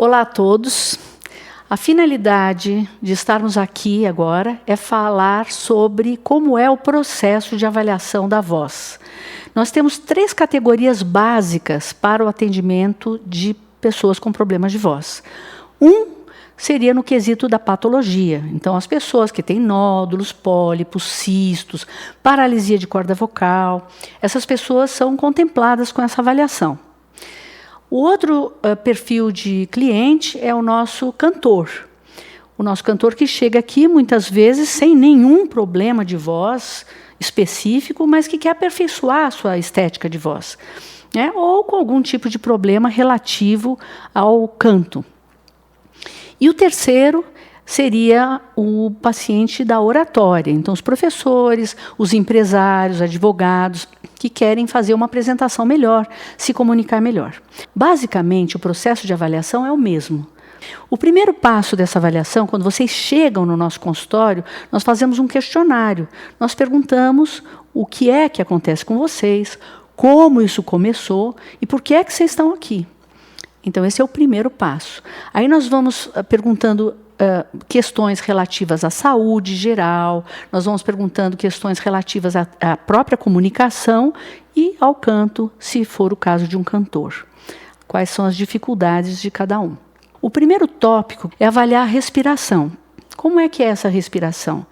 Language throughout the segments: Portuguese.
Olá a todos. A finalidade de estarmos aqui agora é falar sobre como é o processo de avaliação da voz. Nós temos 3 categorias básicas para o atendimento de pessoas com problemas de voz. Seria no quesito da patologia. Então, as pessoas que têm nódulos, pólipos, cistos, paralisia de corda vocal, essas pessoas são contempladas com essa avaliação. O outro perfil de cliente é o nosso cantor. O nosso cantor que chega aqui, muitas vezes, sem nenhum problema de voz específico, mas que quer aperfeiçoar a sua estética de voz, né? Ou com algum tipo de problema relativo ao canto. E o terceiro seria o paciente da oratória. Então, os professores, os empresários, advogados, que querem fazer uma apresentação melhor, se comunicar melhor. Basicamente, o processo de avaliação é o mesmo. O primeiro passo dessa avaliação, quando vocês chegam no nosso consultório, nós fazemos um questionário. Nós perguntamos o que é que acontece com vocês, como isso começou e por que é que vocês estão aqui. Então, esse é o primeiro passo. Aí nós vamos perguntando questões relativas à saúde geral, nós vamos perguntando questões relativas à própria comunicação e ao canto, se for o caso de um cantor. Quais são as dificuldades de cada um. O primeiro tópico é avaliar a respiração. Como é que é essa respiração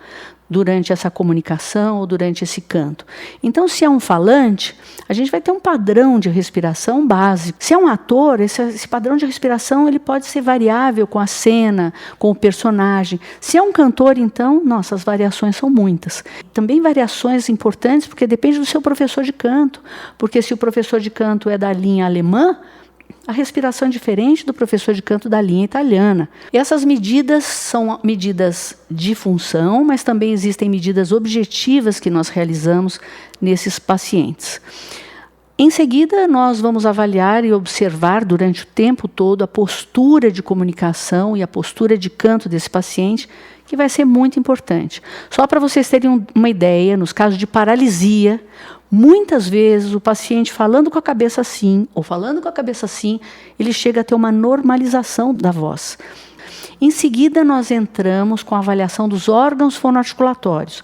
durante essa comunicação ou durante esse canto? Então, se é um falante, a gente vai ter um padrão de respiração básico. Se é um ator, esse padrão de respiração ele pode ser variável com a cena, com o personagem. Se é um cantor, então, nossa, as variações são muitas. Também variações importantes, porque depende do seu professor de canto. Porque se o professor de canto é da linha alemã, a respiração é diferente do professor de canto da linha italiana. E essas medidas são medidas de função, mas também existem medidas objetivas que nós realizamos nesses pacientes. Em seguida, nós vamos avaliar e observar durante o tempo todo a postura de comunicação e a postura de canto desse paciente, que vai ser muito importante. Só para vocês terem uma ideia, nos casos de paralisia, muitas vezes o paciente falando com a cabeça assim, ou falando com a cabeça assim, ele chega a ter uma normalização da voz. Em seguida, nós entramos com a avaliação dos órgãos fonoarticulatórios.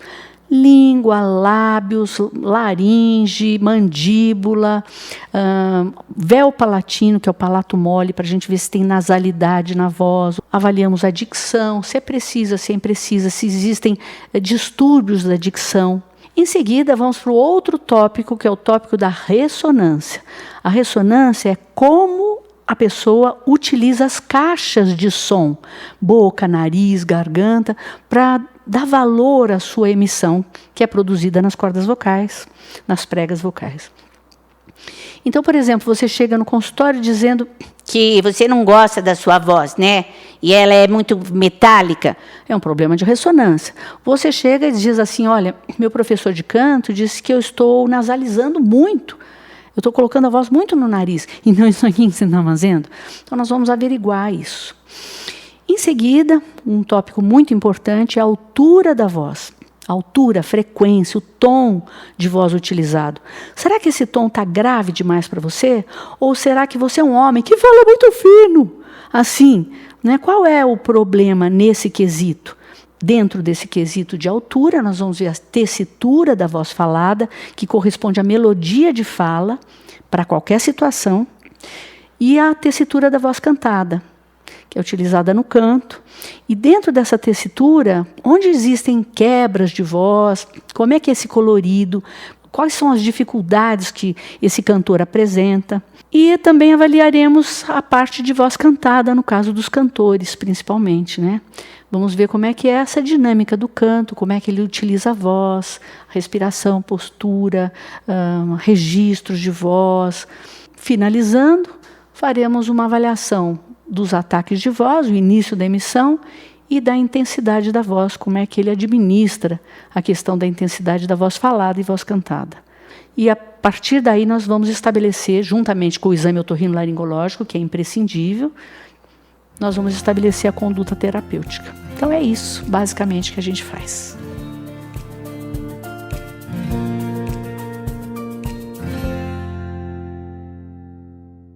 Língua, lábios, laringe, mandíbula, véu palatino, que é o palato mole, para a gente ver se tem nasalidade na voz. Avaliamos a dicção, se é precisa, se é imprecisa, se existem distúrbios da dicção. Em seguida, vamos para o outro tópico, que é o tópico da ressonância. A ressonância é como a pessoa utiliza as caixas de som, boca, nariz, garganta, para dar valor à sua emissão, que é produzida nas cordas vocais, nas pregas vocais. Então, por exemplo, você chega no consultório dizendo que você não gosta da sua voz, né? E ela é muito metálica. É um problema de ressonância. Você chega e diz assim, olha, meu professor de canto disse que eu estou nasalizando muito. Eu estou colocando a voz muito no nariz. Então, isso aqui que você está fazendo? Então, nós vamos averiguar isso. Em seguida, um tópico muito importante é a altura da voz. A altura, a frequência, o tom de voz utilizado. Será que esse tom está grave demais para você? Ou será que você é um homem que fala muito fino? Assim, né? Qual é o problema nesse quesito? Dentro desse quesito de altura, nós vamos ver a tessitura da voz falada, que corresponde à melodia de fala, para qualquer situação, e a tessitura da voz cantada, que é utilizada no canto. E dentro dessa tessitura, onde existem quebras de voz, como é que é esse colorido, quais são as dificuldades que esse cantor apresenta. E também avaliaremos a parte de voz cantada, no caso dos cantores, principalmente, né? Vamos ver como é que é essa dinâmica do canto, como é que ele utiliza a voz, respiração, postura, registros de voz. Finalizando, faremos uma avaliação dos ataques de voz, o início da emissão e da intensidade da voz, como é que ele administra a questão da intensidade da voz falada e voz cantada. E a partir daí nós vamos estabelecer, juntamente com o exame otorrinolaringológico, que é imprescindível, nós vamos estabelecer a conduta terapêutica. Então é isso, basicamente, que a gente faz.